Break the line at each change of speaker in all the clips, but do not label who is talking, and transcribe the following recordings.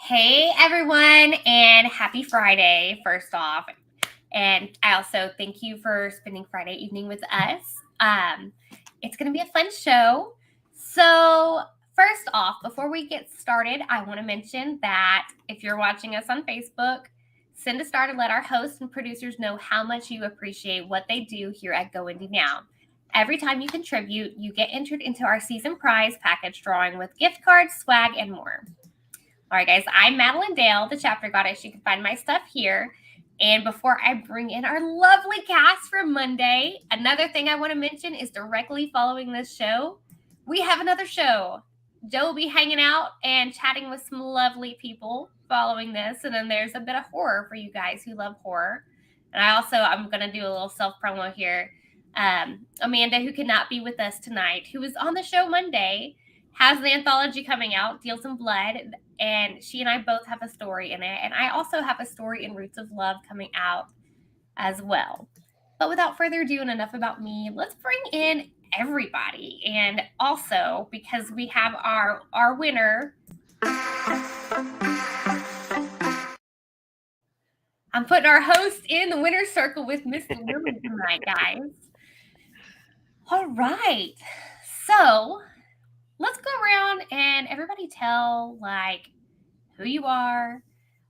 Hey everyone, and happy Friday, first off. And I also thank you for spending Friday evening with us. It's going to be a fun show. So first off, before we get started, I want to mention that if you're watching us on Facebook, send a star to let our hosts and producers know how much you appreciate what they do here at Go Indie Now. Every time you contribute, you get entered into our season prize package drawing with gift cards, swag, and more. All right, guys, I'm Madilynn Dale, the chapter goddess. You can find my stuff here. And before I bring in our lovely cast for Monday, another thing I want to mention is directly following this show, we have another show. Joe will be hanging out and chatting with some lovely people following this. And then there's a bit of horror for you guys who love horror. And I'm going to do a little self-promo here. Amanda, who could not be with us tonight, who was on the show Monday, has an anthology coming out, Deals in Blood, and she and I both have a story in it. And I also have a story in Roots of Love coming out as well. But without further ado and enough about me, let's bring in everybody. And also, because we have our winner, I'm putting our host in the winner's circle with Miss Lily tonight, guys. All right. So let's go around and everybody tell who you are,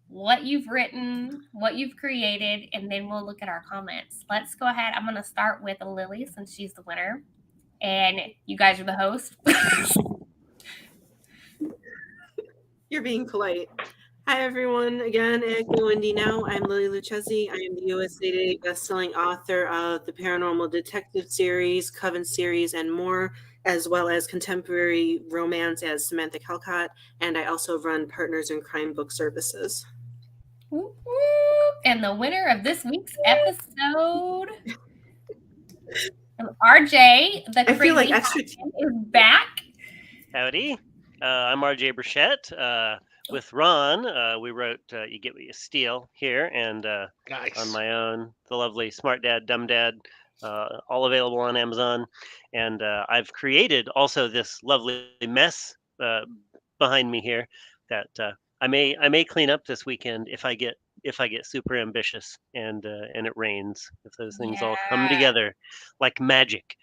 what you've written, what you've created, and then we'll look at our comments. Let's go ahead. I'm going to start with Lily since she's the winner, and you guys are the host.
You're being polite. Hi, everyone. Again, at Go Indie Now, I'm Lily Lucchesi. I am the USA Today bestselling author of the Paranormal Detective series, Coven series, and more, as well as contemporary romance as Samantha Calcott, and I also run Partners in Crime Book Services.
Whoop, whoop. And the winner of this week's episode, RJ, the crazy is back.
Howdy. I'm RJ Burchett. With Ron, we wrote You Get What You Steal here, and
Nice.
On my own, The Lovely Smart Dad, Dumb Dad, all available on Amazon. And I've created also this lovely mess behind me here that I may clean up this weekend if I get super ambitious and it rains. If those things all come together like magic,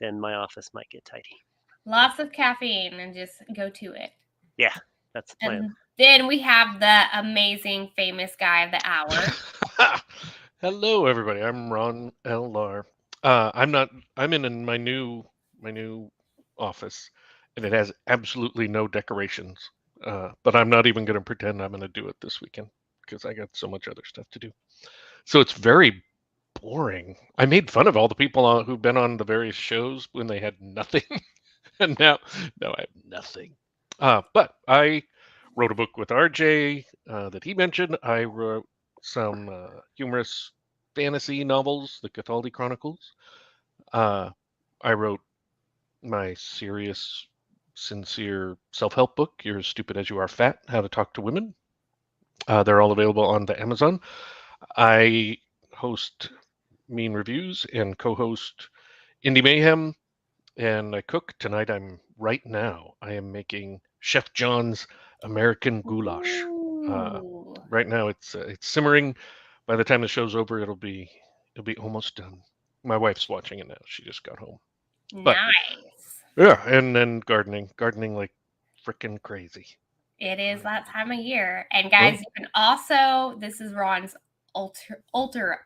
then my office might get tidy.
Lots of caffeine and just go to it.
Yeah, that's the plan.
And then we have the amazing, famous guy of the hour.
Hello, everybody. I'm Ron L.R. I'm in my new office, and it has absolutely no decorations. But I'm not even going to pretend I'm going to do it this weekend because I got so much other stuff to do. So it's very boring. I made fun of all the people who've been on the various shows when they had nothing, and now I have nothing. But I wrote a book with RJ that he mentioned. I wrote some humorous fantasy novels, the Cathaldi Chronicles. I wrote my serious, sincere self-help book, You're as Stupid as You Are Fat, How to Talk to Women. They're all available on the Amazon. I host Mean Reviews and co-host Indie Mayhem, and I cook. Tonight right now I am making Chef John's American goulash. Right now it's simmering. By the time the show's over, it'll be almost done. My wife's watching it now. She just got home.
Nice.
Yeah, and then gardening like freaking crazy.
It is that time of year. And guys, you can also, this is Ron's alter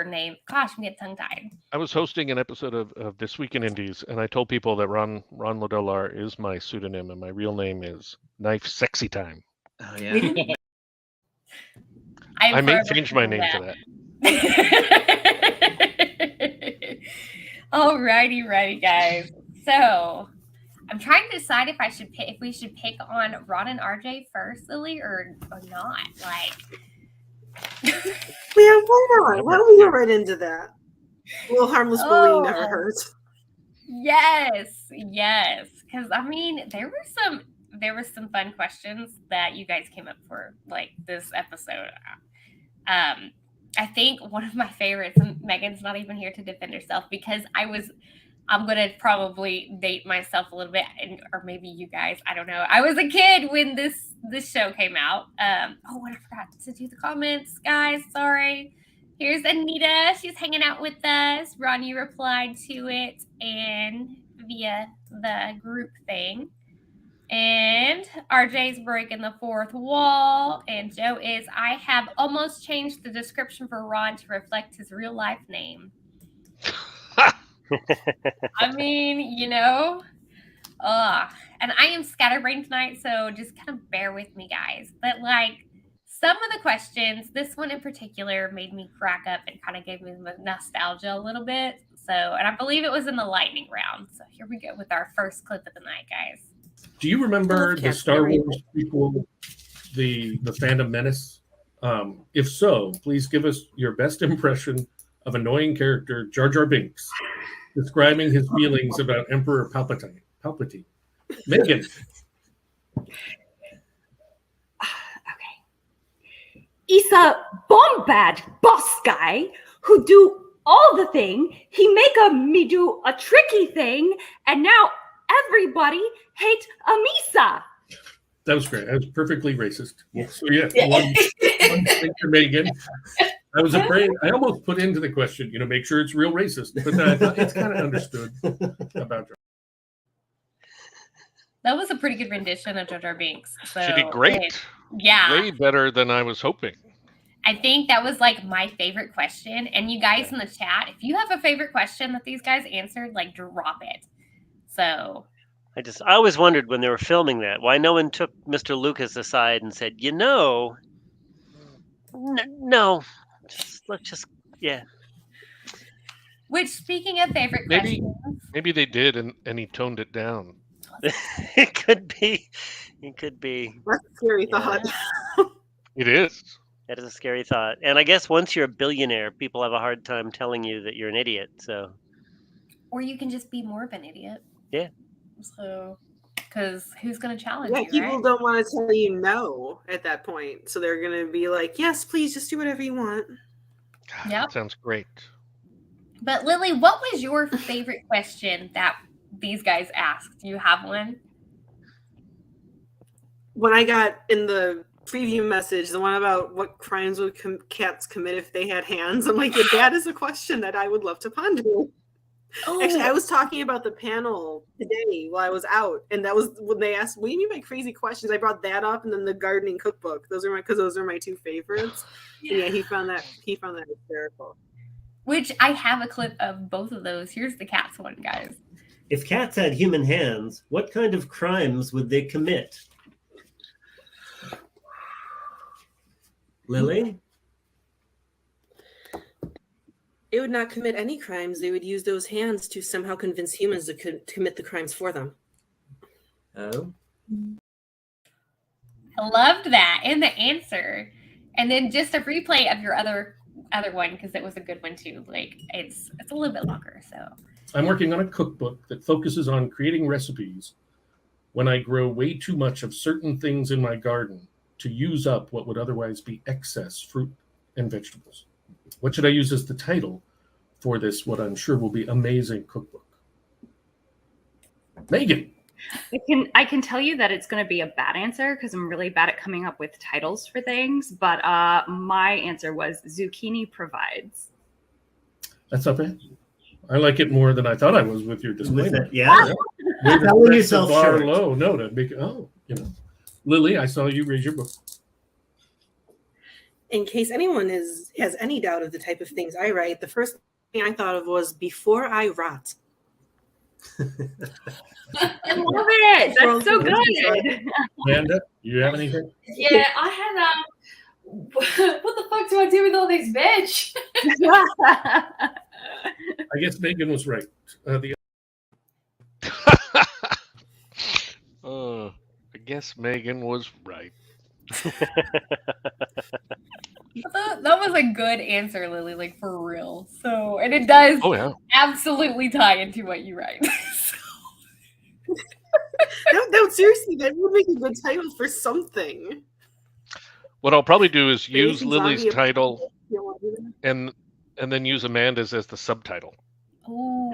name. Gosh, I'm getting tongue-tied.
I was hosting an episode of This Week in Indies, and I told people that Ron Lodelar is my pseudonym, and my real name is Knife Sexy Time.
Oh, yeah.
I may change my name to that.
Alrighty, guys. So I'm trying to decide if we should pick on Ron and RJ first, Lily, or not. Like,
Yeah, why not? Why don't we go right into that? A little harmless bullying never hurts.
Yes. Because I mean, there were some fun questions that you guys came up for, like this episode. I think one of my favorites, and Megan's not even here to defend herself because I'm going to probably date myself a little bit, or maybe you guys, I don't know. I was a kid when this show came out. And I forgot to do the comments, guys. Sorry. Here's Anita. She's hanging out with us. Ron, you replied to it and via the group thing. And RJ's breaking the fourth wall. And Joe is, I have almost changed the description for Ron to reflect his real life name. I mean, and I am scatterbrained tonight, so just kind of bear with me, guys. But like some of the questions, this one in particular made me crack up and kind of gave me nostalgia a little bit. So, and I believe it was in the lightning round. So here we go with our first clip of the night, guys.
Do you remember the Star Wars prequel, the Phantom Menace? If so, please give us your best impression of annoying character Jar Jar Binks, describing his feelings about Emperor Palpatine. Megan.
Okay. He's a bombad boss guy who do all the thing. He make me do a tricky thing, and now everybody hate Amisa.
That was great. That was perfectly racist. So one thinker, Megan. I was afraid. I almost put into the question, make sure it's real racist, but I thought it's kind of understood about Jar.
That was a pretty good rendition of Jar Jar Binks. So
She did great.
Yeah.
Way better than I was hoping.
I think that was like my favorite question. And you guys in the chat, if you have a favorite question that these guys answered, like drop it. So
I always wondered when they were filming that, why no one took Mr. Lucas aside and said, no, yeah.
Which, speaking of favorite questions,
maybe they did, and he toned it down.
It could be.
That's a scary thought.
It is.
That is a scary thought. And I guess once you're a billionaire, people have a hard time telling you that you're an idiot. So,
or you can just be more of an idiot.
Yeah.
So, because who's going to challenge you?
People
right?
don't want to tell you no at that point, so they're going to be like, "Yes, please, just do whatever you want."
Yeah,
sounds great.
But Lily, what was your favorite question that these guys asked? Do you have one?
When I got in the preview message, the one about what crimes would cats commit if they had hands, I'm like, that is a question that I would love to ponder. Oh. Actually, I was talking about the panel today while I was out, and that was when they asked, "What do you mean by crazy questions?" I brought that up, and then the gardening cookbook. Those are my two favorites. Yeah, he found that hysterical.
Which I have a clip of both of those. Here's the cats one, guys.
If cats had human hands, what kind of crimes would they commit? Lily?
It would not commit any crimes. They would use those hands to somehow convince humans to commit the crimes for them.
Oh.
I loved that and the answer. And then just a replay of your other one, because it was a good one too. Like it's a little bit longer. So
I'm working on a cookbook that focuses on creating recipes when I grow way too much of certain things in my garden to use up what would otherwise be excess fruit and vegetables. What should I use as the title for this, what I'm sure will be amazing cookbook? Megan.
I can tell you that it's going to be a bad answer because I'm really bad at coming up with titles for things. But my answer was Zucchini Provides.
That's not bad. I like it more than I thought I was with your disclaimer.
Yeah.
Selling yourself short. Low. No, to make Lily, I saw you raise your book.
In case anyone has any doubt of the type of things I write, the first thing I thought of was Before I Rot.
I love it. That's so good.
Amanda, you have anything?
Yeah, I had what the fuck do I do with all these veg?
I guess Megan was right.
guess Megan was right.
That was a good answer, Lily, like for real. So, and it does
Oh yeah.
absolutely tie into what you write.
No, seriously, that would make a good title for something.
What I'll probably do is use
Fantasy
Lily's
zombie
title
apocalypse.
and then use Amanda's as the subtitle.
Ooh.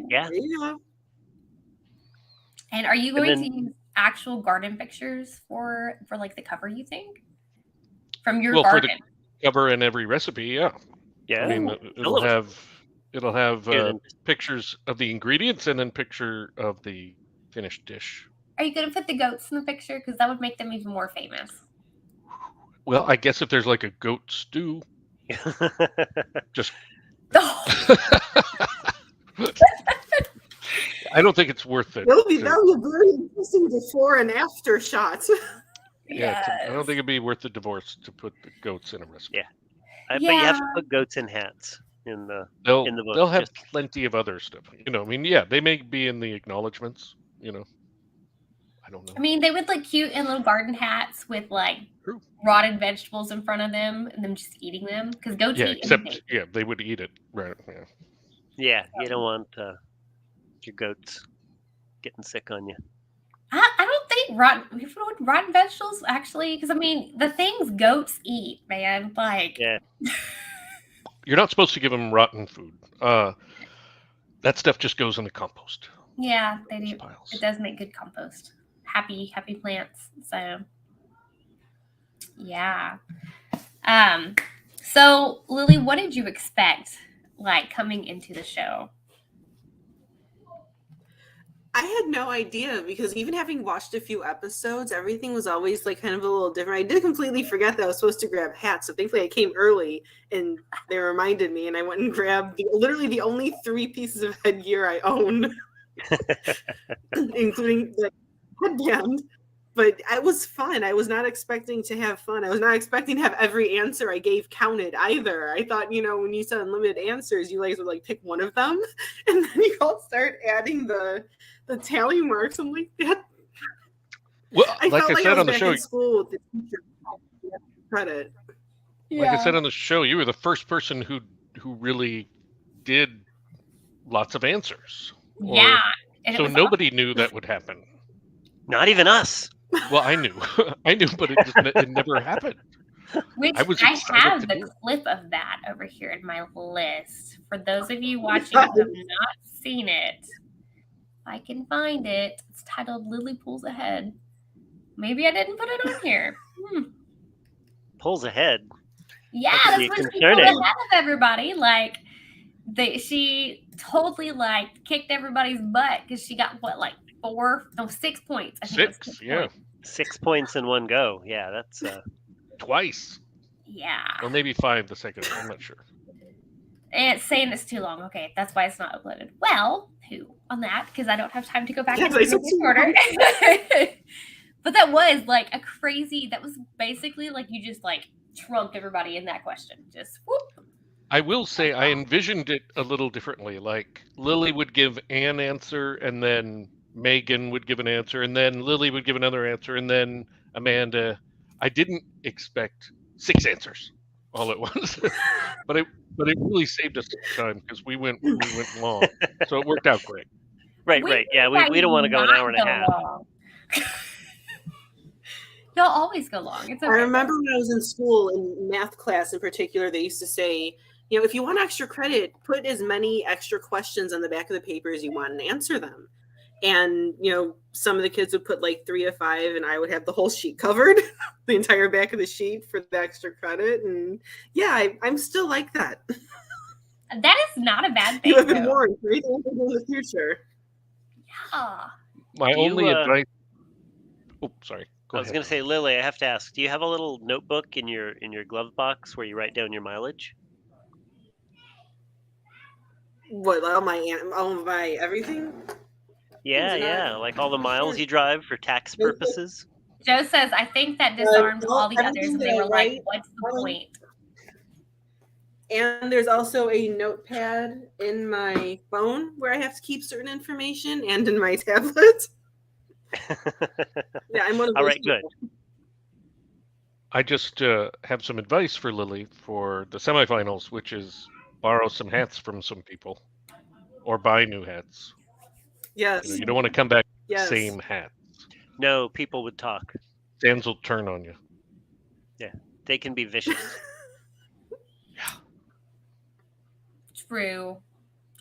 Yeah.
There you go.
And are you going
then-
to use actual garden pictures for like the cover, you think? From your
Well, for the
garden.
cover and every recipe, yeah.
Yeah.
I mean,
Ooh.
it'll have
Yeah, then-
pictures of the ingredients and then picture of the finished dish.
Are you going to put the goats in the picture? Because that would make them even more famous.
Well, I guess if there's like a goat stew, just
Oh,
I don't think it's worth it.
That would be
to-
a very interesting before and after shot.
Yeah, I don't
yes.
think it'd be worth the divorce to put the goats in a recipe.
Yeah. But you have to
Yeah.
put goats in hats in the.
They'll
In the book,
they'll have
just-
plenty of other stuff. You know, I mean, yeah, they may be in the acknowledgments. You know, I don't know.
I mean, they would like cute and little garden hats with like
True.
rotted vegetables in front of them and them just eating them. Because goats
Yeah,
eat
except
anything.
yeah, they would eat it. Right. Yeah.
Yeah, you don't want your goats getting sick on you.
I don't think rotten vegetables actually, because I mean the things goats eat, man. Like
Yeah.
You're not supposed to give them rotten food. That stuff just goes in the compost.
yeah, they
Those
do.
piles.
It does make good compost. Happy plants. So yeah. So Lily, what did you expect like coming into the show?
I had no idea because even having watched a few episodes, everything was always like kind of a little different. I did completely forget that I was supposed to grab hats, so thankfully I came early and they reminded me, and I went and grabbed literally the only 3 pieces of headgear I own, including the headband. But it was fun. I was not expecting to have fun. I was not expecting to have every answer I gave counted either. I thought, when you said unlimited answers, you guys would like pick one of them, and then you all start adding the tally marks. I'm like, that.
Well,
I
like
felt
I
like
said
I was
on the
back
show,
in school with the teacher. Credit.
like I said on the show, you were the first person who really did lots of answers. Or-
Yeah. And it
So
was
nobody knew that would happen.
Not even us.
Well, I knew, but it never happened.
Which
I was
I
excited
have
to
the
do it.
clip of that over here in my list. For those of you watching who have not seen it, I can find it. It's titled Lily Pulls Ahead. Maybe I didn't put it on here.
Pulls ahead.
Yeah,
That could
that's
be
when she pulled
concerning.
ahead of everybody. Like, she totally like kicked everybody's butt because she got 6 points. I think it was
6, yeah,
points.
6 points in one go. Yeah, that's
twice,
Yeah.
or maybe 5 the second one. I'm not sure.
And it's saying it's too long. Okay, that's why it's not uploaded. Well, who on that? Because I don't have time to go back
Yeah,
and
but it's
read
too
the order. But that was like a crazy. That was basically like you just like trumped everybody in that question. Just whoop.
I will say I envisioned it a little differently. Like Lily would give an answer, and then Megan would give an answer, and then Lily would give another answer, and then Amanda. I didn't expect 6 answers all at once, but it really saved us time because we went long, so it worked out great.
right.
We
Right. Yeah,
guys
we don't want to go an
not
hour and a
go
half.
long. Y'all always go long. It's okay.
I remember when I was in school, in math class in particular, they used to say, if you want extra credit, put as many extra questions on the back of the paper as you want and answer them. And, some of the kids would put like 3 to 5, and I would have the whole sheet covered, the entire back of the sheet for the extra credit. And yeah, I'm still like that.
That is not a bad thing.
You have been
though.
warned for anything in the future.
Yeah.
My
Do you,
only advice. Oh, sorry. Go
I was
ahead.
going to say, Lily, I have to ask: do you have a little notebook in your glove box where you write down your mileage?
What, all my everything?
Yeah,
Is it
yeah,
not-
like all the miles you drive for tax purposes.
Joe says, I think that disarmed all the others.
everything
And
that
they
I
were like,
write,
what's the point?
And there's also a notepad in my phone where I have to keep certain information, and in my tablet. Yeah, I'm one of
All
those
right, good.
people.
I just have some advice for Lily for the semifinals, which is borrow some hats from some people or buy new hats.
Yes.
You don't want to come back with the
Yes.
same hat.
No, people would talk.
Fans will turn on you.
They can be vicious.
True.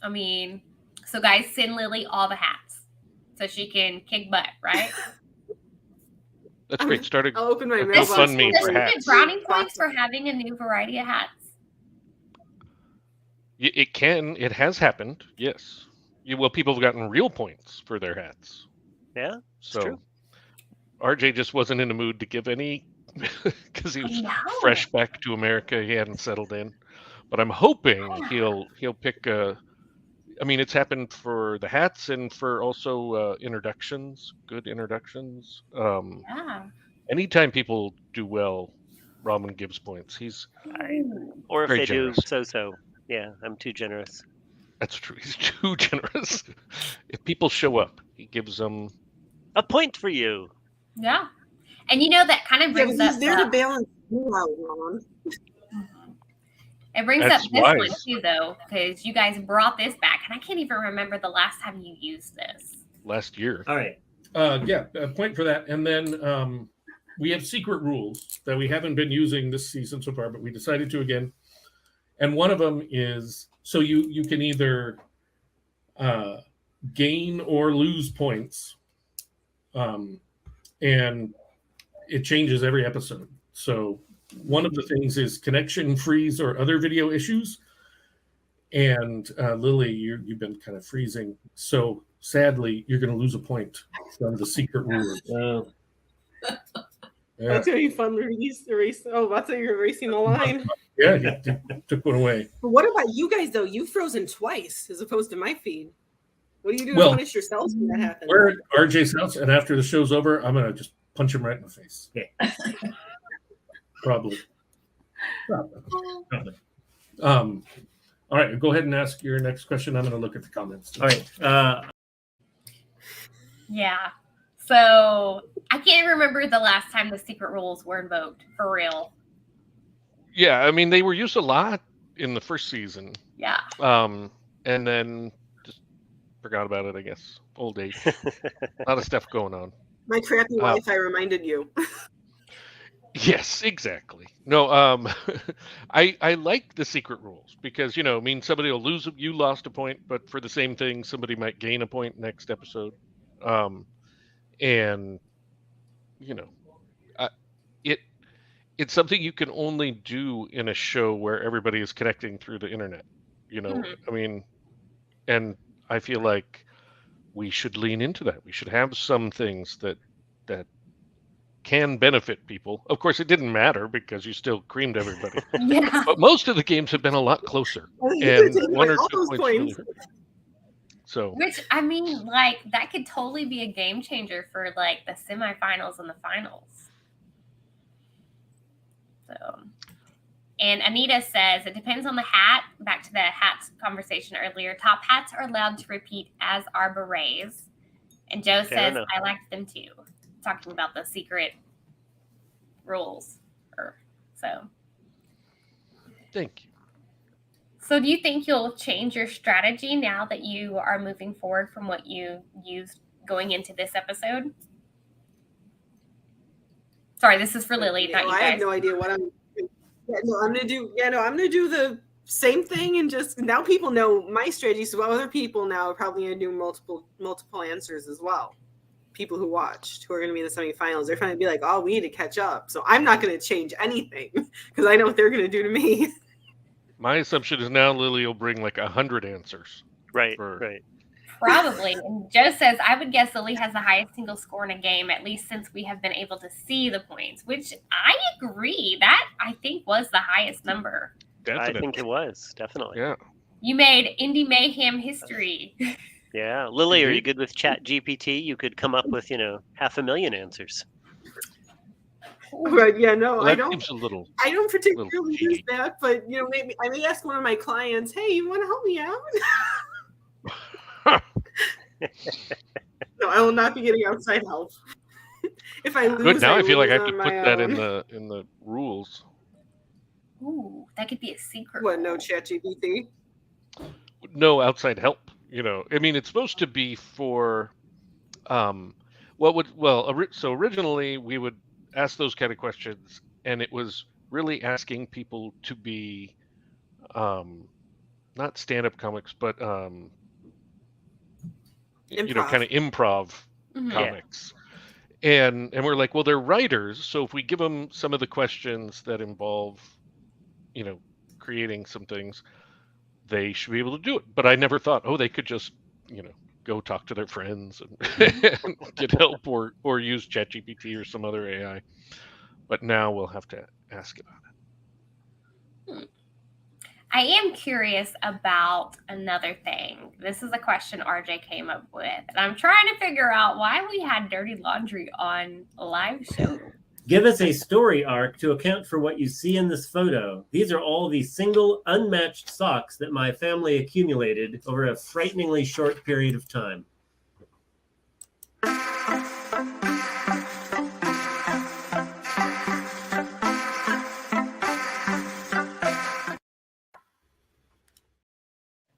I mean, so guys, send Lily all the hats so she can kick butt, right?
That's great. Start a
I'll open my
a
mailbox.
GoFundMe
Does
for
she get
hats.
brownie points for having a new variety of hats?
It can. It has happened. Yes. People have gotten real points for their hats.
Yeah,
So
true.
RJ just wasn't in the mood to give any because he was
No.
fresh back to America. He hadn't settled in. But I'm hoping he'll pick a. I mean, it's happened for the hats and for also introductions, good introductions.
Yeah.
Anytime people do well, Ramen gives points. He's
Or if
very
they
generous.
do so. Yeah, I'm too generous.
That's true. He's too generous. If people show up, he gives them.
A point for you.
Yeah. And you know, that kind of
Yeah,
brings
but
up
he's there to balance you out, Ron.
it brings
That's
up this one
wise.
too, though, because you guys brought this back, and I can't even remember the last time you used this.
Last year.
All right.
Yeah, a point for that. And then we have secret rules that we haven't been using this season so far, but we decided to again. And one of them is so you can either gain or lose points, and it changes every episode. So one of the things is connection freeze or other video issues. And Lily, you've been kind of freezing. So sadly, you're going to lose a point from the secret rules. Yeah.
That's going to be fun to erase. Oh, I thought you were erasing the line.
Yeah, you took one away.
But what about you guys, though? You've frozen twice as opposed to my feed. What do you do
Well,
to punish yourselves when that happens?
We're at RJ's house, and after the show's over, I'm going to just punch him right in the face.
Okay.
Probably. All right, go ahead and ask your next question. I'm going to look at the comments.
All right.
Yeah. So I can't remember the last time the secret rules were invoked for real.
Yeah, I mean they were used a lot in the first season.
Yeah.
And then just forgot about it, I guess. Old age. A lot of stuff going on.
My crappy wife, I reminded you.
Yes, exactly. No, I like the secret rules because I mean somebody will lose. You lost a point, but for the same thing, somebody might gain a point next episode. And it's something you can only do in a show where everybody is connecting through the internet. I mean, and I feel like we should lean into that. We should have some things that can benefit people. Of course, it didn't matter because you still creamed everybody.
Yeah.
But most of the games have been a lot closer, and one or two points. Really, so,
Which, I mean, like, that could totally be a game changer for, like, the semifinals and the finals. So, and Anita says, it depends on the hat. Back to the hats conversation earlier. Top hats are allowed to repeat, as are berets. And Joe says,
enough.
I liked them too. Talking about the secret rules. So,
thank you.
So do you think you'll change your strategy now that you are moving forward from what you used going into this episode? Sorry, this is for Lily, not you guys.
I have no idea what I'm. I'm gonna do. I'm gonna do the same thing, and just now people know my strategy. So other people now are probably gonna do multiple answers as well. People who watched, who are gonna be in the semifinals, they're trying to be like, "Oh, we need to catch up." So I'm not gonna change anything because I know what they're gonna do to me.
My assumption is now Lily will bring like 100 answers.
Right.
Probably. And Joe says, I would guess Lily has the highest single score in a game, at least since we have been able to see the points, which I agree. That, I think, was the highest number.
Definitely.
I think it was, definitely.
Yeah.
You made Indie Mayhem history.
Yeah. Lily, are you good with Chat GPT? You could come up with, 500,000 answers.
But
Well,
I
that
don't.
seems a little.
I don't particularly use
cheaty.
that, but maybe I may ask one of my clients, "Hey, you want to help me out?" No, I will not be getting outside help. If I lose,
Good. Now I feel like I have
lose
to
on
put
my
that
own.
in the rules.
Ooh, that could be a secret.
What? No
rule.
ChatGPT.
No outside help. I mean, it's supposed to be for so originally we would ask those kind of questions, and it was really asking people to be not stand-up comics, but kind
Improv.
of improv
Mhm.
comics. And we're like, well, they're writers, so if we give them some of the questions that involve creating some things, they should be able to do it. But I never thought, they could just go talk to their friends and get help, or use ChatGPT or some other AI. But now we'll have to ask about it.
I am curious about another thing. This is a question RJ came up with, and I'm trying to figure out why we had dirty laundry on a live show.
Give us a story arc to account for what you see in this photo. These are all the single, unmatched socks that my family accumulated over a frighteningly short period of time.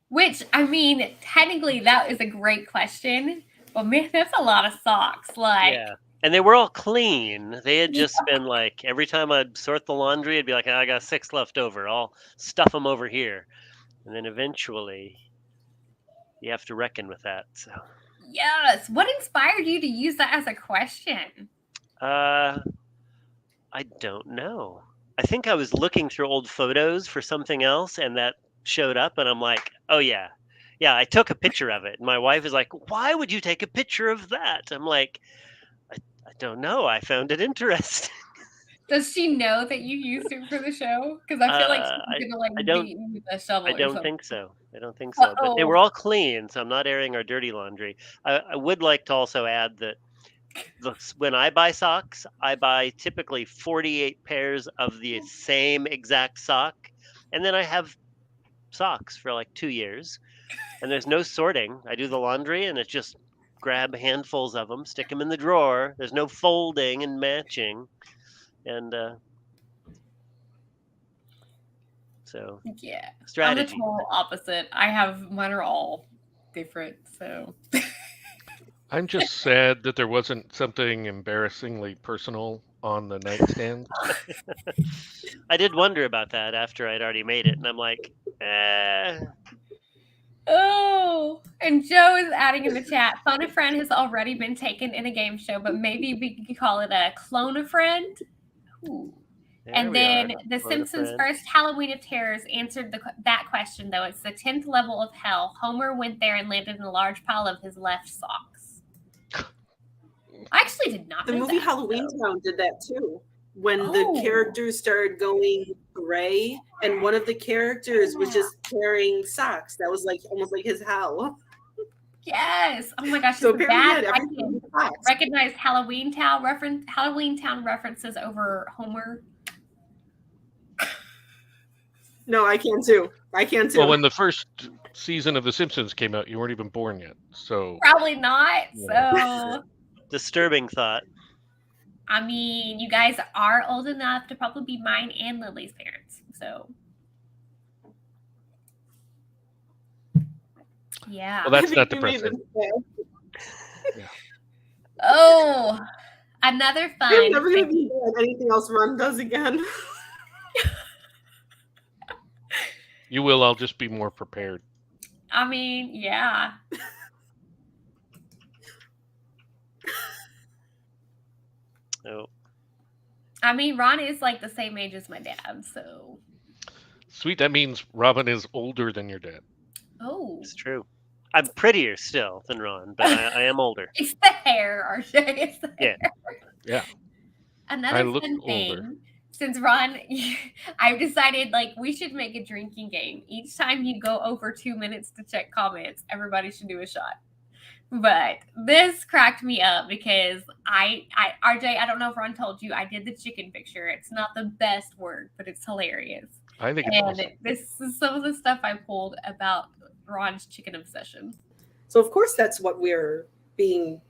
Which, I mean, technically that is a great question, but man, that's a lot of socks. Like,
Yeah. And they were all clean. They had just been like, every time I'd sort the laundry, it'd be like, I got 6 left over. I'll stuff them over here. And then eventually you have to reckon with that. So,
yes. What inspired you to use that as a question?
I don't know. I think I was looking through old photos for something else, and that showed up, and I'm like, oh yeah, I took a picture of it. And my wife is like, why would you take a picture of that? I'm like, I don't know. I found it interesting.
Does she know that you used it for the show? Because I feel like she's gonna like
I don't-
beat you with a shovel.
I
or
don't
something.
think so. But they
Uh-oh.
were all clean, so I'm not airing our dirty laundry. I would like to also add that when I buy socks, I buy typically 48 pairs of the same exact sock, and then I have socks for like 2 years, and there's no sorting. I do the laundry, and it's just grab handfuls of them, stick them in the drawer. There's no folding and matching, and so
Yeah,
strategy.
I'm the total opposite. I have mine are all different. So
I'm just sad that there wasn't something embarrassingly personal on the nightstand.
I did wonder about that after I'd already made it, and I'm like,
oh, and Joe is adding in the chat. Phone a friend has already been taken in a game show, but maybe we could call it a clone a friend. Ooh.
there
And
we
then
are.
The
Clone a
Simpsons'
friend.
first Halloween of Terrors answered that question, though. It's the 10th level of hell. Homer went there and landed in a large pile of his left socks. I actually did not
The
know
movie
that,
Halloween
so.
Town did that too. When
Oh.
the characters started going gray, and one of the characters was just carrying socks. That was like almost like his hell.
Yes. Oh my gosh.
So
It's so
apparently,
bad.
yeah,
I
everything
can
was socks.
recognize Halloween Town references over Homer.
No, I can too.
Well, when the first season of The Simpsons came out, you weren't even born yet. So
Probably not.
Yeah.
So,
Disturbing thought.
I mean, you guys are old enough to probably be mine and Lily's parents. So, yeah.
Well, that's
I
not
think we made
depressing.
this.
Oh, another
I'm
fun
never gonna
thing.
be bad at anything else Ron does again.
You will. I'll just be more prepared.
I mean, yeah.
Oh,
I mean, Ron is like the same age as my dad, so.
Sweet. That means Robin is older than your dad.
Oh.
it's true. I'm prettier still than Ron, but I am older.
It's the hair, RJ. It's the
Yeah.
hair.
Yeah.
Another
I look
fun thing.
older.
Since Ron, I've decided like we should make a drinking game. Each time you go over 2 minutes to check comments, everybody should do a shot. But this cracked me up because RJ, I don't know if Ron told you, I did the chicken picture. It's not the best work, but it's hilarious.
I think it's
And
awesome.
this is some of the stuff I pulled about Ron's chicken obsession.
So of course that's what we're being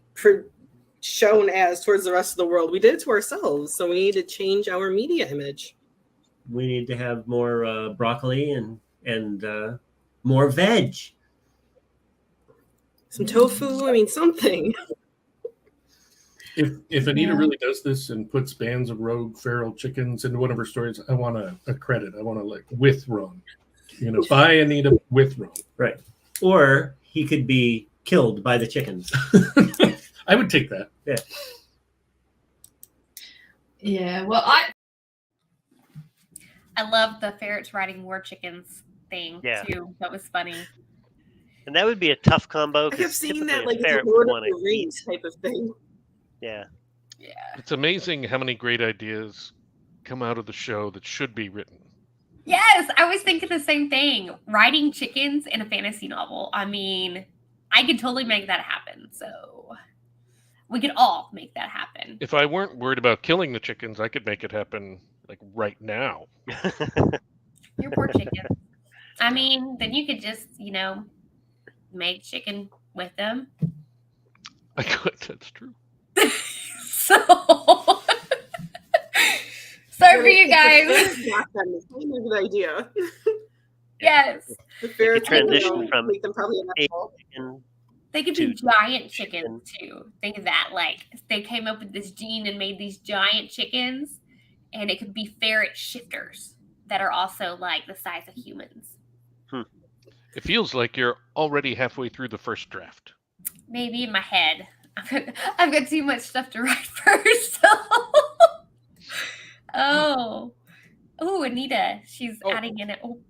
shown as towards the rest of the world. We did it to ourselves, so we need to change our media image.
We need to have more broccoli and more veg.
Some tofu. I mean, something.
If Anita really does this and puts bands of rogue feral chickens into one of her stories, I want a credit. I want to like with Ron. By Anita with Ron.
Right. Or he could be killed by the chickens.
I would take that.
Yeah.
Yeah. Well,
I love the ferrets riding war chickens thing
Yeah.
too. That was funny.
And that would be a tough combo.
I kept
'cause
seeing that
typically
like
a
it's a
ferret
Lord
would
of
wanna
the Rings type of thing.
Yeah.
Yeah.
It's amazing how many great ideas come out of the show that should be written.
Yes, I was thinking the same thing. Writing chickens in a fantasy novel. I mean, I could totally make that happen. So we could all make that happen.
If I weren't worried about killing the chickens, I could make it happen like right now.
Your poor chicken. I mean, then you could just, make chicken with them.
I could. That's true.
So sorry for you guys.
It's not that kind of good idea.
Yes.
The ferrets
transition from
make them probably natural.
And
They could be
to
giant chickens too. Think of that. Like they came up with this gene and made these giant chickens, and it could be ferret shifters that are also like the size of humans.
It feels like you're already halfway through the first draft.
Maybe in my head. I've got too much stuff to write first. Oh, Anita. She's adding in it. Oh.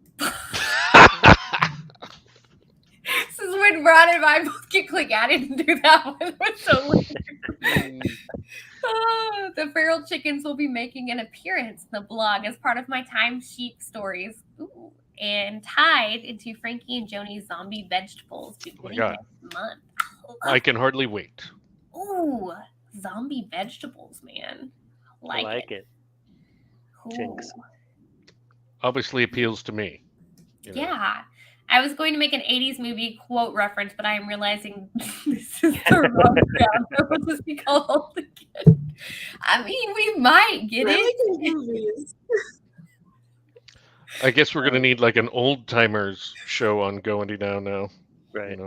This is when Ron and I both can click added and do that one. It was so weird. The feral chickens will be making an appearance in the blog as part of my timesheet stories. Ooh. And tied into Frankie and Joni's zombie vegetables beginning next month.
I can hardly wait.
Ooh, zombie vegetables, man.
I like it. Jinx.
Obviously appeals to me.
Yeah. I was going to make an 80s movie quote reference, but I am realizing this is the wrong sound. It will just be called again. I mean, we might get it.
I guess we're going to need like an old timers show on Go Indie now.
Right.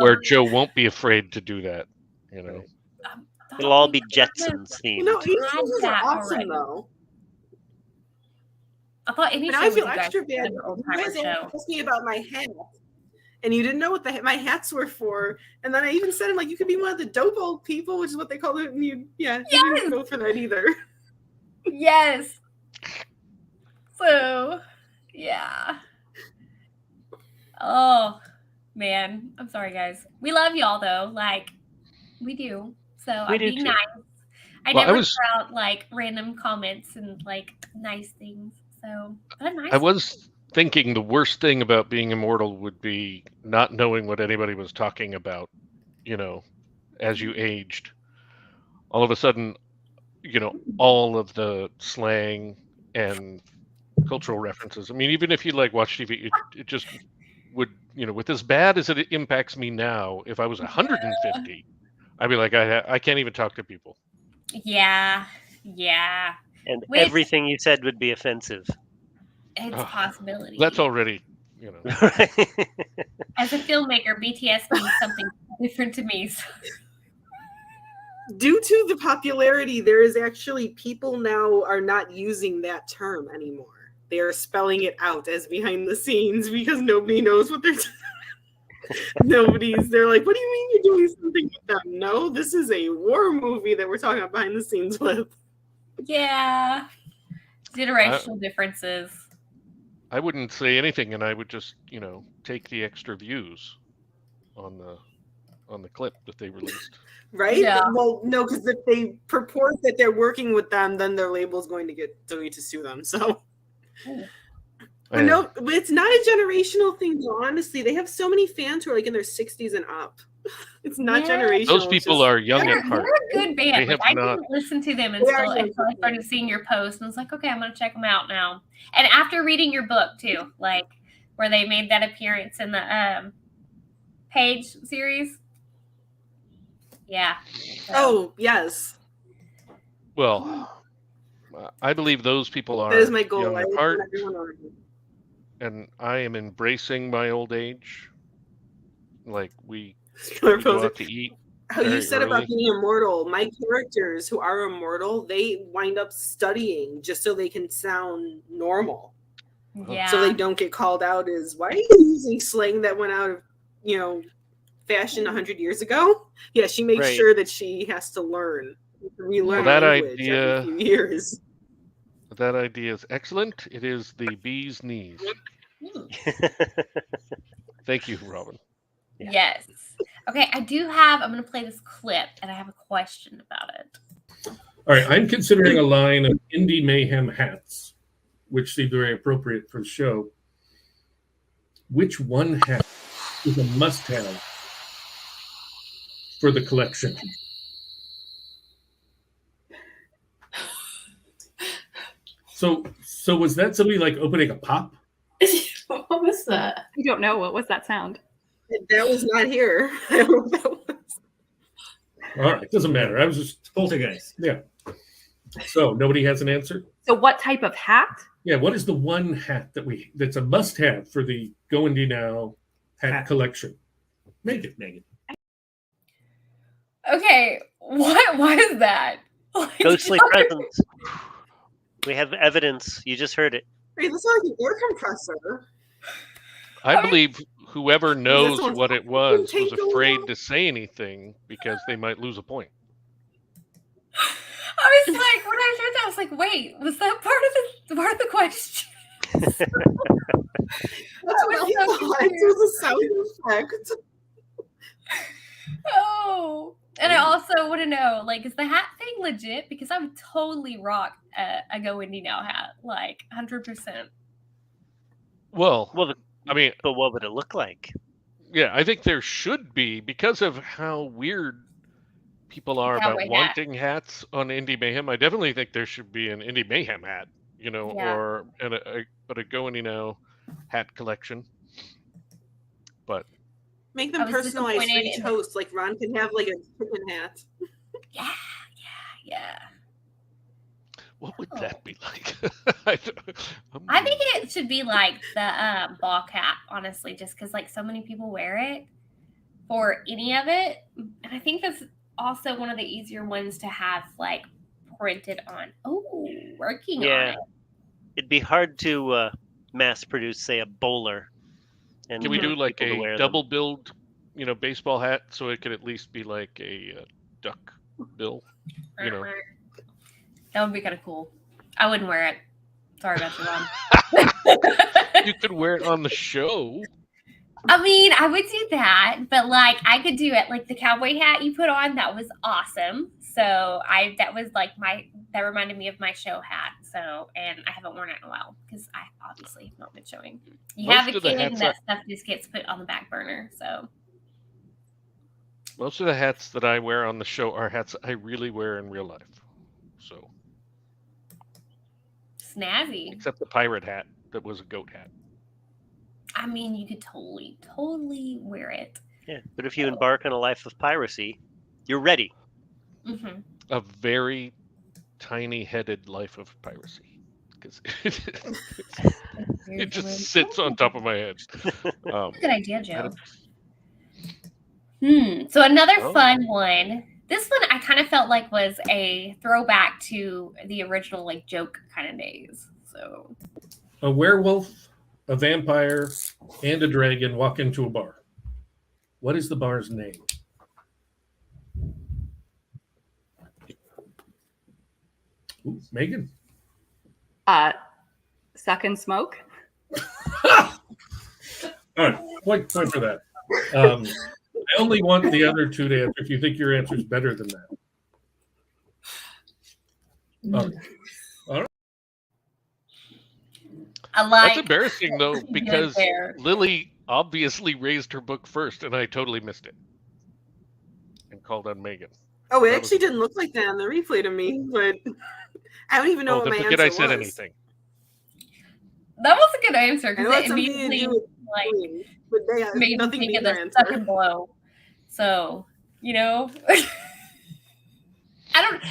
Where Joe won't be afraid to do that.
It'll all be Jetsons themed.
No, these are awesome though.
I thought any show
I feel
was you
extra
guys
bad.
an
You
old-timer
guys
show.
asked me about my hat, and you didn't know what my hats were for. And then I even said, "I'm like, you could be one of the dope old people," which is what they call it. And you didn't go for that either.
Yes. So, yeah. Oh, man. I'm sorry, guys. We love y'all, though. Like, we do. So, I'm being nice. I never throw out, like, random comments and, like, nice things. So, but nice.
I was thinking the worst thing about being immortal would be not knowing what anybody was talking about, as you aged. All of a sudden, all of the slang and cultural references. I mean, even if you watch TV, it just would, with as bad as it impacts me now, if I was 150, I'd be like, I can't even talk to people.
Yeah.
And everything you said would be offensive.
It's a possibility.
That's already,
As a filmmaker, BTS means something different to me. So.
Due to the popularity, there is actually people now are not using that term anymore. They are spelling it out as behind the scenes because nobody knows what they're they're like, what do you mean you're doing something with them? No, this is a war movie that we're talking about behind the scenes with.
Yeah. Generational differences.
I wouldn't say anything, and I would just, take the extra views on the clip that they released.
Right?
Yeah.
Well, no, because if they purport that they're working with them, then their label's going to sue them. So, but no, it's not a generational thing. Though, honestly, they have so many fans who are in their 60s and up. It's not generational.
Those people are young at heart.
They're a good band. I didn't listen to them until I started seeing your post, and I was like, okay, I'm going to check them out now. And after reading your book too, where they made that appearance in the Page series. Yeah. So,
Oh, yes.
Well, I believe those people are
That is my goal.
young
I
at
just
heart,
want everyone on.
and I am embracing my old age. Like we
Killer
go
poser.
out to eat
How you
very
said about
early.
being immortal. My characters who are immortal, they wind up studying just so they can sound normal.
yeah.
So they don't get called out as, why are you using slang that went out of, fashion 100 years ago? Yeah, she makes
Right.
sure that she has to relearn
Well, that
language
idea-
every few years.
That idea is excellent. It is the bee's knees. Thank you, Robin.
Yeah.
Yes. Okay, I'm going to play this clip and I have a question about it.
All right, I'm considering a line of Indie Mayhem hats, which seem very appropriate for the show. Which one hat is a must-have for the collection? So was that somebody like opening a pop?
What was that?
You don't know. What was that sound?
That was not here. I don't know what that was.
All right, doesn't matter. I was just,
Poltergeist.
yeah. So nobody has an answer?
So what type of hat?
Yeah, what is the one hat that's a must-have for the Go Indie Now hat collection?
Megan.
Okay, what was that? Like,
Ghostly presence. We have evidence. You just heard it.
Wait, this is like an air compressor.
I believe whoever knows
someone's
what it was
take
afraid
over?
to say anything because they might lose a point.
I was like, when I heard that, I was like, wait, was that part of the question?
That's what I
was so
thought. It was a sound effect.
Oh, and I also want to know, like, is the hat thing legit? Because I would totally rock a Go Indie Now hat, like 100%.
Well,
Well,
I mean,
but what would it look like?
yeah, I think there should be because of how weird people are about
Cowboy hat.
wanting hats on Indie Mayhem. I definitely think there should be an Indie Mayhem hat,
Yeah.
or a Go Indie Now hat collection. But
Make
I
them
was
personalized for
disappointed
each
in-
host. Like Ron can have like a chicken hat.
Yeah.
what would
Oh.
that be like?
I think it should be like the ball cap, honestly, just because like so many people wear it for any of it. And I think that's also one of the easier ones to have like printed on. Oh, working on
Yeah.
it.
It'd be hard to mass produce, say, a bowler. And
Can we do like
people to
a
wear them.
double build, baseball hat, so it could at least be like a duck bill?
That would be kind of cool. I wouldn't wear it. Sorry about your mom.
You could wear it on the show.
I mean, I would do that, but like I could do it like the cowboy hat you put on. That was awesome. So that was like that reminded me of my show hat. So, and I haven't worn it in a while because I obviously have not been showing. You have a
Most of the
kid,
hats
and that stuff just gets put on the back burner. So,
Most of the hats that I wear on the show are hats I really wear in real life. So,
snazzy.
except the pirate hat that was a goat hat.
I mean, you could totally wear it.
Yeah, but if you embark on a life of piracy, you're ready.
Mm-hmm.
A very tiny-headed life of piracy, because it just sits on top of my head.
Good idea, Joe.
I
So another
Oh.
fun one. This one I kind of felt like was a throwback to the original like joke kind of days. So
A werewolf, a vampire, and a dragon walk into a bar. What is the bar's name? Ooh, Megan.
Suck and smoke.
All right, point for that. I only want the other two to answer if you think your answer is better than that.
I like.
That's embarrassing though,
Good
because
there.
Lily obviously raised her book first, and I totally missed it and called on Megan.
Oh, it
That
actually
was-
didn't look like that on the replay to me, but I don't even know
Oh,
what
then
my
forget
answer
I said
was.
anything.
That was a good answer
I know
because
it's
it
something to
immediately
do with
like
brain, but they have
made me
nothing to
think
be
of
their
the
answer.
suck and blow. So You know, I don't.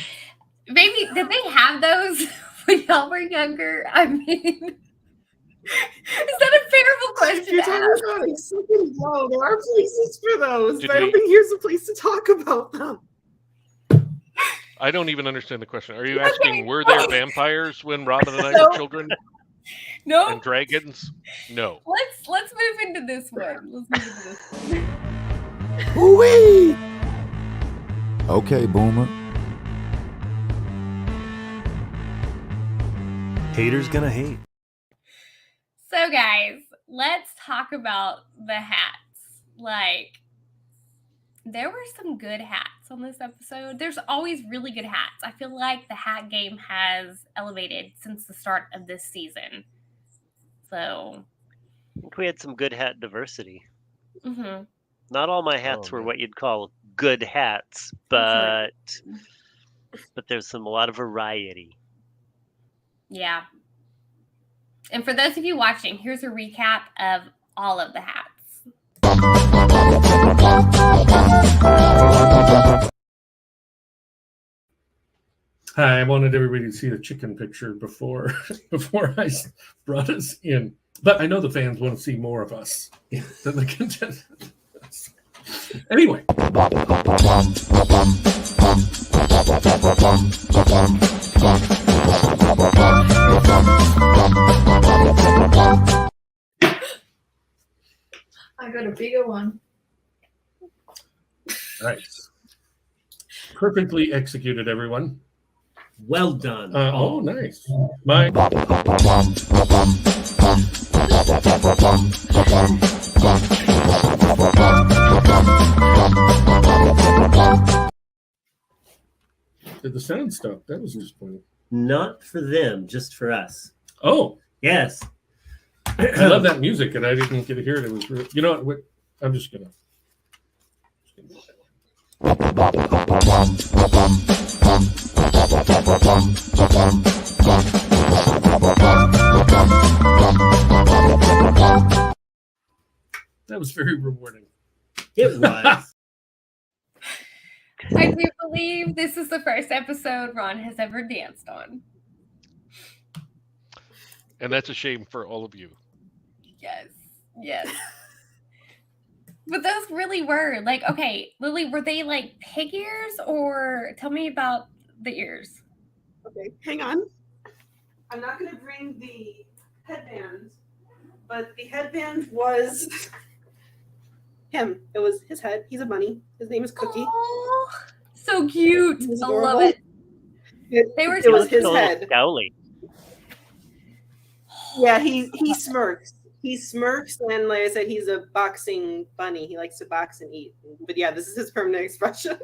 Maybe did they have those when y'all were younger? I mean, is that a terrible
If
question
you're
to
talking
ask?
about a second blow, there are places for those,
Did
but I don't
we-
think here's a place to talk about them.
I don't even understand the question. Are you asking were there vampires when Robin and I
No.
were children
No.
and dragons? No.
Let's move into this one. Let's move into this one.
Ooh-wee! Okay, Boomer.
Haters gonna hate.
So, guys, let's talk about the hats. Like, there were some good hats on this episode. There's always really good hats. I feel like the hat game has elevated since the start of this season. So,
I think we had some good hat diversity.
mm-hmm.
Not all my hats
Oh,
were
man.
what you'd call good hats, but there's a lot of variety.
Yeah. And for those of you watching, here's a recap of all of the hats.
I wanted everybody to see the chicken picture before I brought us in. But I know the fans want to see more of us than the contestants. Anyway.
I got a bigger one.
Nice. Perfectly executed, everyone.
Well done.
Oh, nice. My did the sound stop? That was disappointing.
Not for them, just for us.
Oh,
Yes.
I love that music, and I didn't get to hear it. It was really, you know what? I'm just gonna. That was very rewarding.
It was.
I do believe this is the first episode Ron has ever danced on.
And that's a shame for all of you.
Yes. Yes. But those really were like, okay, Lily, were they like pig ears, or tell me about the ears?
Okay, hang on. I'm not going to bring the headband, but the headband was him. It was his head. He's a bunny. His name is Cookie.
Oh, so cute.
It was
I love
adorable.
it. They were
It was
so
his
Total
head.
Scowly.
Yeah, he smirks. He smirks, and like I said, he's a boxing bunny. He likes to box and eat. But yeah, this is his permanent expression.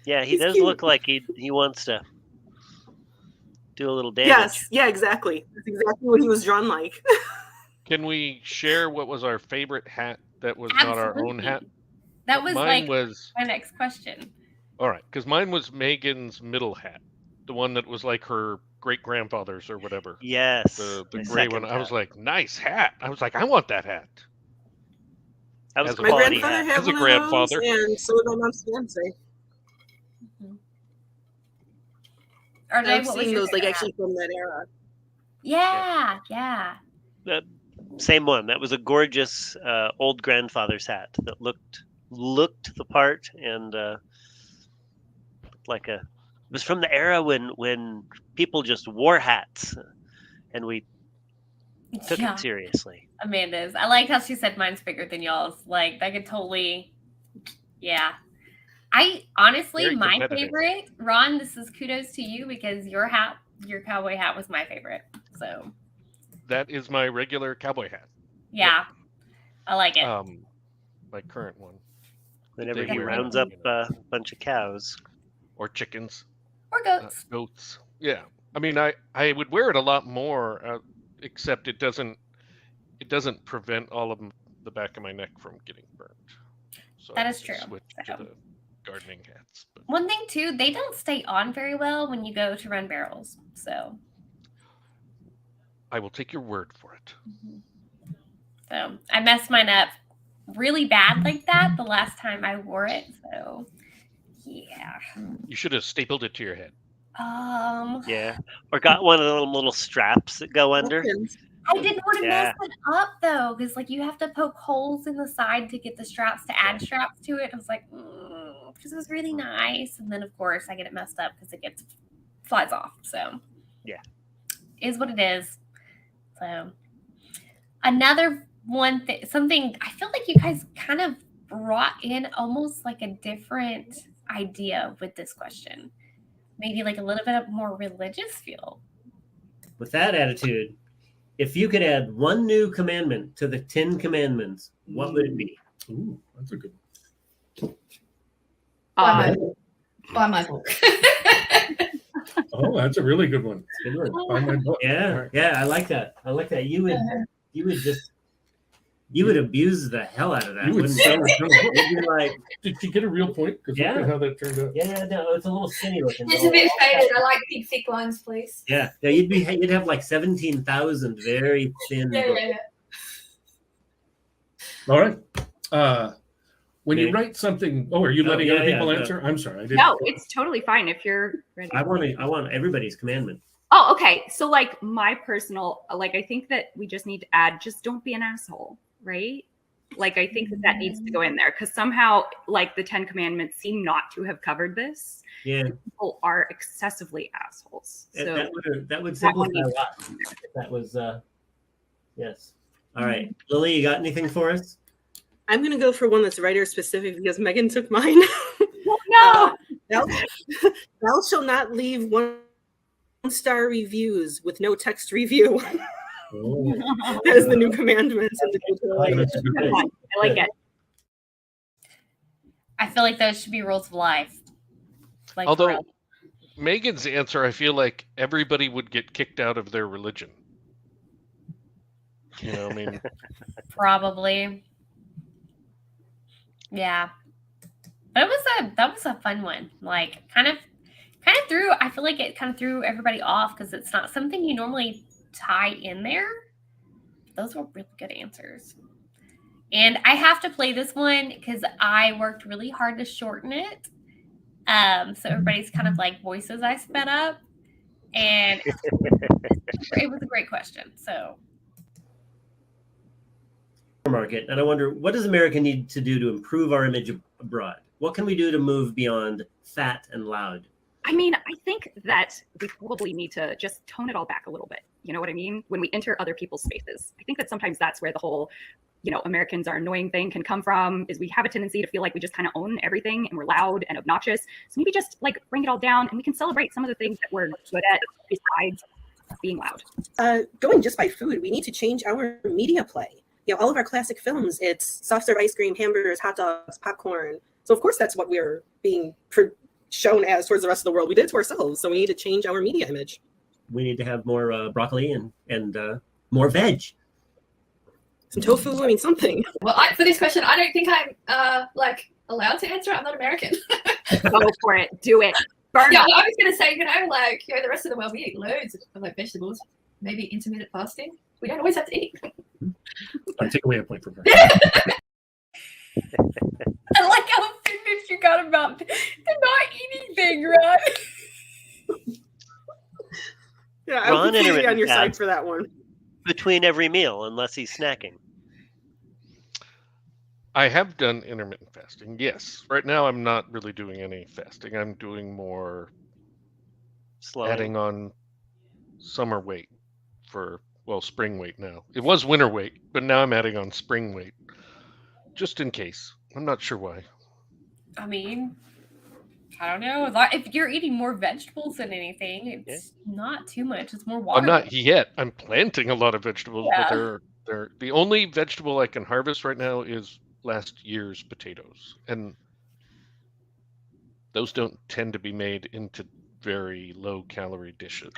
Yeah, he
He's
does
cute.
look like he wants to do a little damage.
Yes, yeah, exactly. That's exactly what he was drawn like.
Can we share what was our favorite hat that was not our own
Absolutely.
hat?
That was
Mine
like
was
my next question.
all right, because mine was Megan's middle hat, the one that was like her great grandfather's or whatever.
Yes.
The
I
gray one.
second
I was
that.
like, nice hat. I was like, I want that hat.
That was
as a
My
quality
grandfather
hat.
had
As a
one
grandfather.
of those, and so did my mom's fiance.
RJ,
I've
what was
seen
your
those like
favorite
actually
hat?
from that era.
Yeah.
Same one. That was a gorgeous old grandfather's hat that looked the part and like a. It was from the era when people just wore hats, and we took
Yeah.
it seriously.
Amanda's. I liked how she said mine's bigger than y'all's. Like that could totally, yeah. I honestly,
Very
my
competitive.
favorite, Ron. This is kudos to you because your cowboy hat was my favorite. So
That is my regular cowboy hat.
yeah, I like it.
My current one.
Whenever
They
he
wear
rounds
them,
up a bunch of cows.
or chickens,
Or goats.
goats. Yeah, I mean, I would wear it a lot more, except it doesn't prevent all of the back of my neck from getting burnt. So
That
I
is true.
Switch
So.
to the gardening hats. But
One thing too, they don't stay on very well when you go to run barrels. So,
I will take your word for it.
I messed mine up really bad like that the last time I wore it. So Yeah.
You should have stapled it to your head.
Yeah. Or got one of the little straps that go under.
I didn't want to
Yeah.
mess it up though, because like you have to poke holes in the side to get the straps to add straps to it. I was like, because it was really nice, and then of course I get it messed up because it flies off. So
yeah,
is what it is. So another one thing, something I feel like you guys kind of brought in almost like a different idea with this question, maybe like a little bit of more religious feel.
With that attitude, if you could add one new commandment to the 10 commandments, what would it be?
Ooh, that's a good one.
Buy my book.
Oh, that's a really good one. Buy my book.
Yeah,
Right.
yeah, I like that. I like that. You would abuse the hell out of that.
You would
wouldn't
sell
you?
it.
You'd be like,
Did you get a real point? Because
Yeah.
look at how that turned out.
yeah, no, it's a little skinny looking.
It's a bit faded. I like big, thick lines, please.
Yeah, you'd have like 17,000 very thin. books.
Yeah.
All right. When you
Okay.
write something, are you letting
yeah,
other people
yeah,
answer? I'm sorry, I didn't.
No, it's totally fine if you're ready.
I want everybody's commandment.
Oh, okay. So like my personal, like I think that we just need to add, just don't be an asshole, right? Like I think that needs to go in there because somehow like the 10 commandments seem not to have covered this.
Yeah,
People are excessively assholes. So
that would
that
simplify
one
a
needs
lot. If that was yes. All right, Lily, you got anything for us?
I'm going to go for one that's writer specific because Megan took mine.
no.
Thou shalt not leave 1-star reviews with no text review.
Oh,
That is the new commandments in the new
that's a good
Good
one.
one. I like it.
I feel like those should be rules of life. Like, for
Although
real.
Megan's answer, I feel like everybody would get kicked out of their religion. You know, I mean,
Probably. Yeah. But that was a fun one. Like kind of threw, I feel like it kind of threw everybody off because it's not something you normally tie in there. Those were really good answers. And I have to play this one because I worked really hard to shorten it. So everybody's kind of like voices I sped up. And it was a great question. So
Market, and I wonder, what does America need to do to improve our image abroad? What can we do to move beyond fat and loud?
I mean, I think that we probably need to just tone it all back a little bit. You know what I mean? When we enter other people's spaces, I think that sometimes that's where the whole, Americans are annoying thing can come from, is we have a tendency to feel like we just kind of own everything and we're loud and obnoxious. So maybe just like bring it all down and we can celebrate some of the things that we're good at besides being loud.
Going just by food, we need to change our media play. All of our classic films, it's soft serve ice cream, hamburgers, hot dogs, popcorn. So of course that's what we're being shown as towards the rest of the world. We did it to ourselves, so we need to change our media image.
We need to have more broccoli and more veg.
Some tofu, I mean something.
Well, for this question, I don't think I'm allowed to answer. I'm not American.
Go for it. Do it. Burn
Yeah,
it.
I was gonna say, the rest of the world we eat loads of vegetables. Maybe intermittent fasting. We don't always have to eat.
I'll take away a point from her.
I like how offended you got about the not eating thing, right?
Yeah, I'm
Ron
completely
intermittent
on your side
fast.
for that one.
Between every meal, unless he's snacking.
I have done intermittent fasting. Yes. Right now, I'm not really doing any fasting. I'm doing more
Slow.
adding on summer weight for, spring weight now. It was winter weight, but now I'm adding on spring weight. Just in case. I'm not sure why.
I mean, I don't know. If you're eating more vegetables than anything, it's not too much. It's more water.
I'm not yet. I'm planting a lot of vegetables,
Yeah.
but they're the only vegetable I can harvest right now is last year's potatoes. And those don't tend to be made into very low calorie dishes.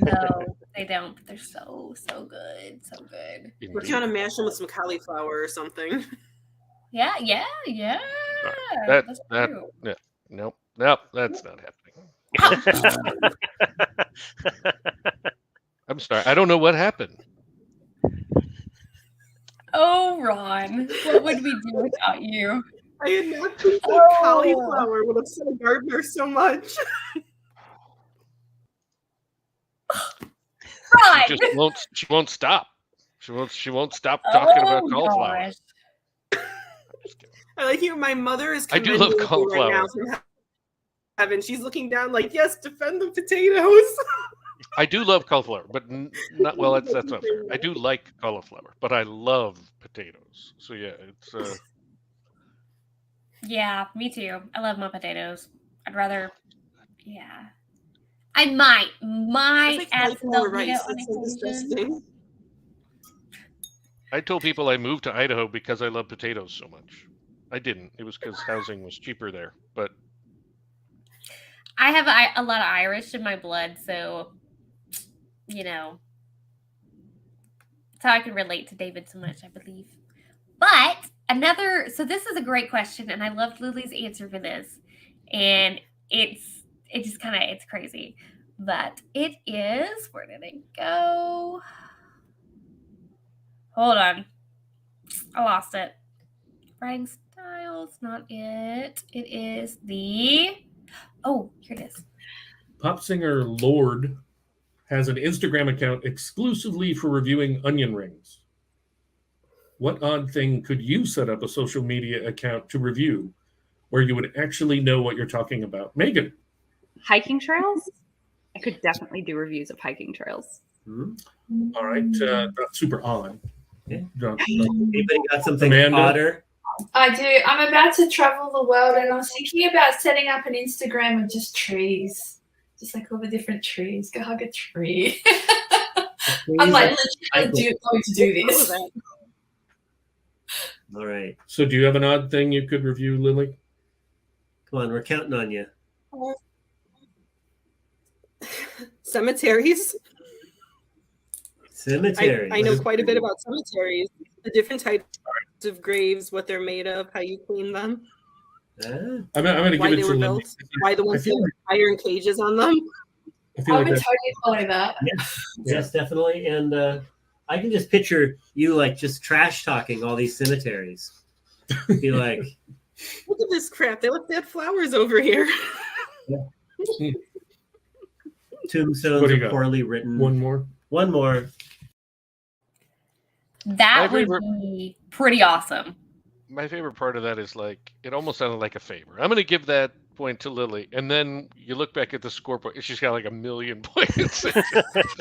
No, they don't. But they're so good. So good.
We're
Indeed.
kind of mashing with some cauliflower or something.
Yeah.
That-
That's true.
Nope, that's not happening. I'm sorry. I don't know what happened.
Oh, Ron, what would we do without you?
I had not seen cauliflower would upset a gardener so much.
Run!
She won't stop. She won't stop talking about cauliflower.
gosh.
I like you. My mother is
I do
commending
love
you
cauliflower.
right now from heaven. She's looking down like, yes, defend the potatoes.
I do love cauliflower, but not well. That's not fair. I do like cauliflower, but I love potatoes. So yeah, it's.
Yeah, me too. I love my potatoes. I'd rather, yeah. I might
It's like
add some
cauliflower
Velveeta
rice.
on
It's so
occasion.
disgusting.
I told people I moved to Idaho because I love potatoes so much. I didn't. It was because housing was cheaper there. But
I have a lot of Irish in my blood, so you know, that's how I can relate to David so much, I believe. But so this is a great question, and I loved Lily's answer for this, and it's crazy, but it is, where did it go? Hold on, I lost it. Writing style's not it. It is here it is.
Pop singer Lorde has an Instagram account exclusively for reviewing onion rings. What odd thing could you set up a social media account to review where you would actually know what you're talking about? Megan.
Hiking trails? I could definitely do reviews of hiking trails.
All right. Not super odd.
Okay.
Anybody
got something odder?
I do. I'm about to travel the world, and I was thinking about setting up an Instagram of just trees, just like all the different trees. Go hug a tree. I'm like literally going to do this.
All right.
So do you have an odd thing you could review, Lily?
Come on, we're counting on you.
Cemeteries.
Cemeteries.
I know quite a bit about cemeteries. The different types of graves, what they're made of, how you clean them.
I'm going to
why
give it
they
to
were
Lily.
built, why the ones with iron cages on them.
I
would totally follow that.
Yes, definitely. And I can just picture you like just trash talking all these cemeteries. Be like,
look at this crap. They left dead flowers over here.
Tombstones are poorly written.
One more.
That would be pretty awesome.
My favorite part of that is like it almost sounded like a favor. I'm going to give that point to Lily, and then you look back at the scoreboard. She's got like 1 million points.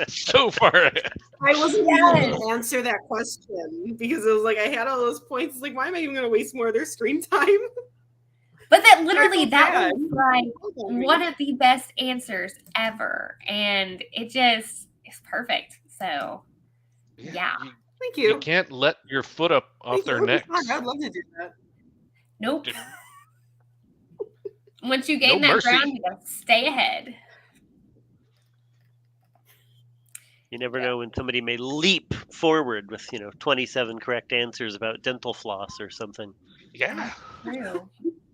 So far ahead.
I wasn't even going to answer that question because it was like I had all those points. It's like, why am I even going to waste more of their screen time?
But that literally, that was like one of the best answers ever, and it just is perfect. So, yeah.
Thank you.
You can't let your foot up off their necks.
I'd love to do that.
Nope. Once you gain that ground, you gotta stay ahead.
You never know when somebody may leap forward with 27 correct answers about dental floss or something.
Yeah.
True.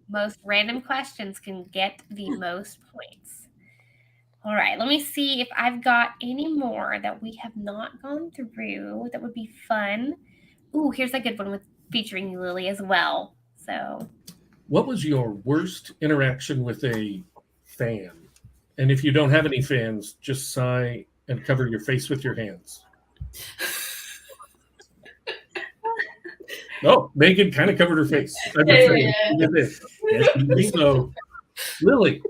Most random questions can get the most points. All right, let me see if I've got any more that we have not gone through that would be fun. Ooh, here's a good one with featuring you, Lily, as well. So,
what was your worst interaction with a fan? And if you don't have any fans, just sigh and cover your face with your hands. Oh, Megan kind of covered her face. So, Lily.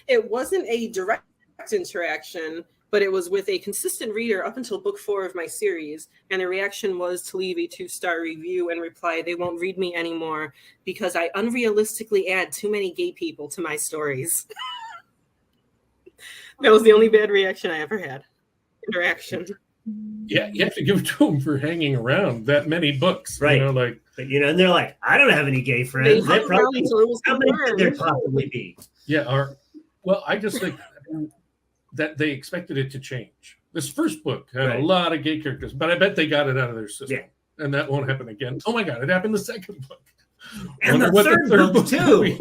It wasn't a direct interaction, but it was with a consistent reader up until book 4 of my series. And the reaction was to leave a 2-star review and reply, they won't read me anymore because I unrealistically add too many gay people to my stories. That was the only bad reaction I ever had. Interaction.
Yeah, you have to give it to them for hanging around that many books.
Right.
But
and they're like, I don't have any gay friends.
They probably,
how many could there possibly be?
Yeah, well, I just think that they expected it to change. This first book had a lot of gay characters, but I bet they got it out of their system. Yeah. And that won't happen again. Oh my God, it happened the second book.
And the third book too.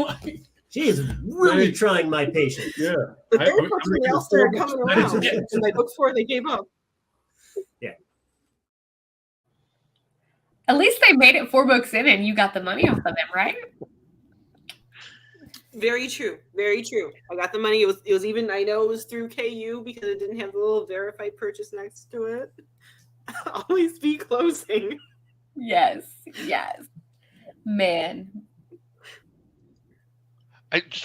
She is really trying my patience.
Yeah. The third book, they all started coming around. And by book 4, they gave up.
Yeah.
At least they made it 4 books in and you got the money off of them, right?
Very true. Very true. I got the money. It was even, I know it was through KU because it didn't have the little verified purchase next to it. Always be closing.
Yes. Man.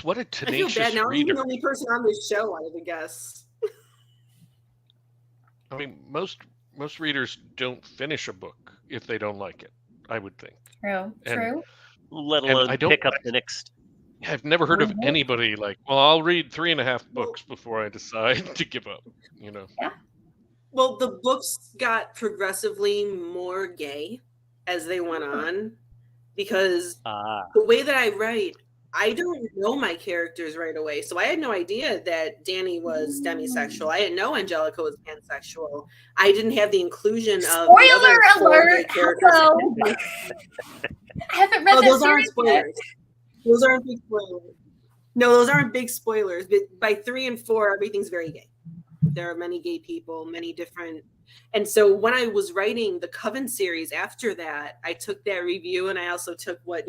What a
I feel
tenacious
bad now. I'm
reader.
the only person on this show out of the guests.
I mean, most readers don't finish a book if they don't like it, I would think.
True.
Let
And
alone
I don't-
pick up the next.
I've never heard of
Mhm.
anybody like, well, I'll read 3.5 books before I decide to give up,
Well, the books got progressively more gay as they went on because the way that I write, I don't know my characters right away. So I had no idea that Danny was demisexual. I didn't know Angelica was pansexual. I didn't have the inclusion of the other
Spoiler
4 gay
alert!
characters.
Hello. I haven't read
Oh,
that
those aren't
series yet.
spoilers. Those aren't big spoilers. No, those aren't big spoilers. But by 3 and 4, everything's very gay. There are many gay people, many different. And so when I was writing the Coven series after that, I took that review and I also took what,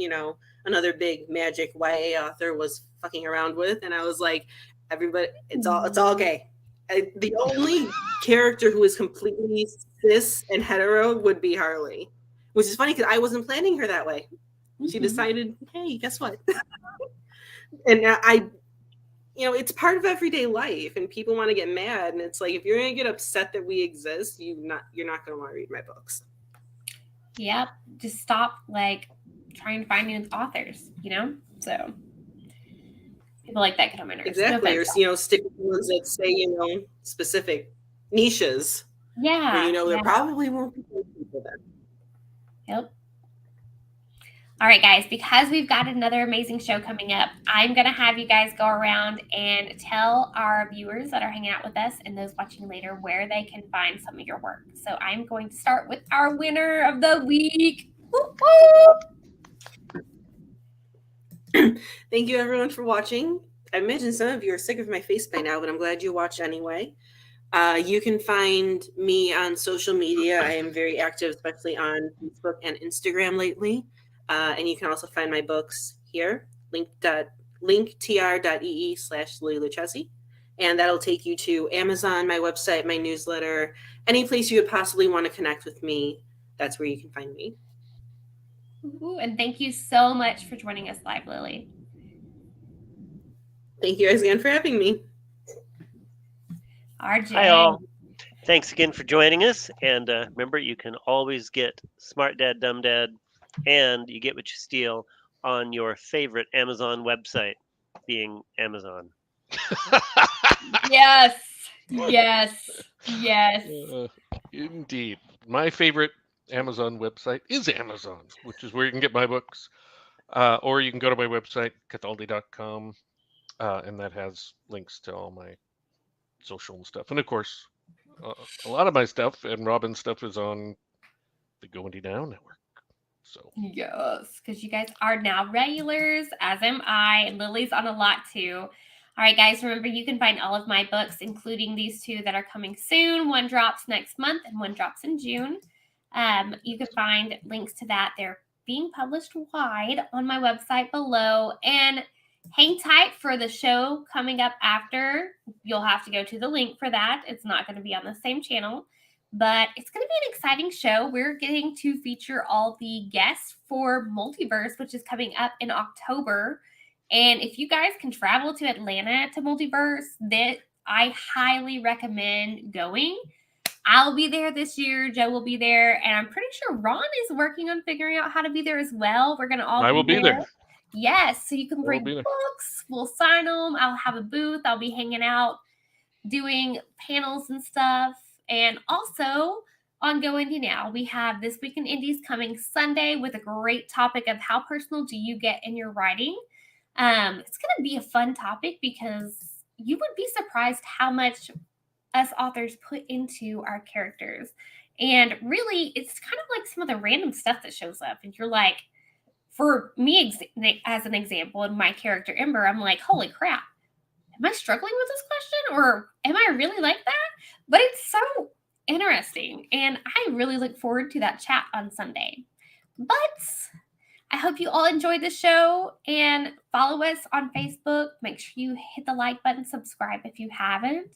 another big magic YA author was fucking around with. And I was like, everybody, it's all gay. The only character who is completely cis and hetero would be Harley, which is funny because I wasn't planning her that way. She decided, hey, guess what? And it's part of everyday life, and people want to get mad, and it's like, if you're going to get upset that we exist, you're not going to want to read my books.
Yep. Just stop trying to find new authors, So people like that get on my nerves.
Exactly.
No
Or stick with ones that say, specific niches.
yeah.
Where there probably won't be people there.
Yep. All right, guys, because we've got another amazing show coming up, I'm going to have you guys go around and tell our viewers that are hanging out with us and those watching later where they can find some of your work. So I'm going to start with our winner of the week.
Thank you, everyone, for watching. I imagine some of you are sick of my face by now, but I'm glad you watched anyway. You can find me on social media. I am very active, especially on Facebook and Instagram lately. And you can also find my books here, linktr.ee/LilyLuchesi. And that'll take you to Amazon, my website, my newsletter, any place you would possibly want to connect with me. That's where you can find me.
Ooh, and thank you so much for joining us live, Lily.
Thank you guys again for having me.
RJ.
Hi, all. Thanks again for joining us. And remember, you can always get Smart Dad, Dumb Dad, and You Get What You Steal on your favorite Amazon website, being Amazon.
Yes.
Indeed. My favorite Amazon website is Amazon, which is where you can get my books. Or you can go to my website, cataldi.com, and that has links to all my social and stuff. And of course, a lot of my stuff and Robin's stuff is on the Go Indie Now network. So
yes, because you guys are now regulars, as am I. And Lily's on a lot too. All right, guys, remember you can find all of my books, including these 2 that are coming soon. One drops next month and one drops in June. You can find links to that. They're being published wide on my website below. And hang tight for the show coming up after. You'll have to go to the link for that. It's not going to be on the same channel, but it's going to be an exciting show. We're getting to feature all the guests for Multiverse, which is coming up in October. And if you guys can travel to Atlanta to Multiverse, that I highly recommend going. I'll be there this year. Joe will be there. And I'm pretty sure Ron is working on figuring out how to be there as well. We're going to all
I will be there.
Yes. So you can bring books. We'll sign them. I'll have a booth. I'll be hanging out, doing panels and stuff. And also on Go Indie Now, we have This Week in Indies coming Sunday with a great topic of how personal do you get in your writing. It's going to be a fun topic because you would be surprised how much us authors put into our characters. And really, it's kind of like some of the random stuff that shows up. And you're like, for me, as an example, in my character Ember, I'm like, holy crap, am I struggling with this question? Or am I really like that? But it's so interesting. And I really look forward to that chat on Sunday. But I hope you all enjoyed the show and follow us on Facebook. Make sure you hit the like button, subscribe if you haven't.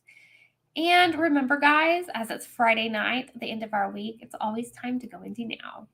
And remember, guys, as it's Friday night, at the end of our week, it's always time to go indie now.